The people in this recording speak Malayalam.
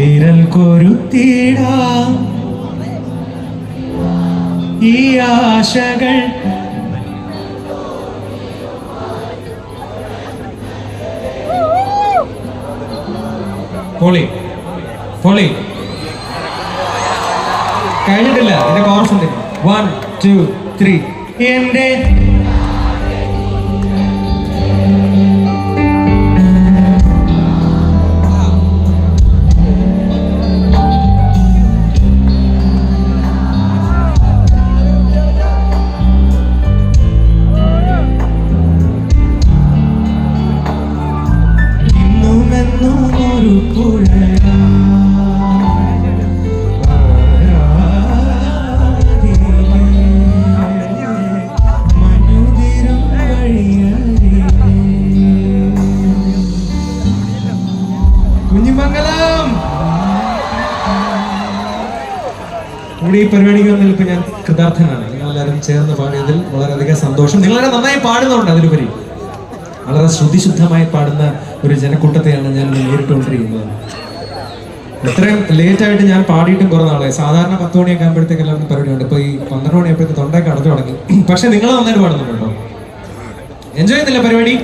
വിരൽ കൊരുത്തിടാം ഈ ആശകൾ പൊളി പൊളി കഴിഞ്ഞിട്ടില്ല. എന്റെ കോർസ് ഉണ്ട്. 1 2 3 എന്റെ ഒരു പുഴയാ മനുതിരും കുഞ്ഞിമംഗലം ഇവിടെ ഈ പരിപാടിക്ക് വന്നതിൽ ഇപ്പൊ ഞാൻ കൃതാർത്ഥനാണ്. നിങ്ങളെല്ലാവരും ചേർന്ന് പാടിയതിൽ വളരെയധികം സന്തോഷം. നിങ്ങളെല്ലാം നന്നായി പാടുന്നുണ്ട്. അതിലുപരി വളരെ ശ്രുതിശുദ്ധമായി പാടുന്ന ഒരു ജനക്കൂട്ടത്തെയാണ് ഞാൻ നേരിട്ടുകൊണ്ടിരിക്കുന്നത്. ഇത്രയും ലേറ്റ് ആയിട്ട് ഞാൻ പാടിയിട്ടും കുറെ നാളെ. സാധാരണ 10 മണിയൊക്കെ ആകുമ്പോഴത്തേക്ക് എല്ലാവരും പരിപാടിയുണ്ട്. ഇപ്പൊ ഈ 12 മണിയാകുമ്പോഴത്തേക്ക് തൊണ്ടയൊക്കെ അടച്ചു തുടങ്ങി. പക്ഷെ നിങ്ങൾ നന്നായിട്ട് പാടുന്നുണ്ടോ? എൻജോയ് ചെയ്യുന്നില്ല പരിപാടി?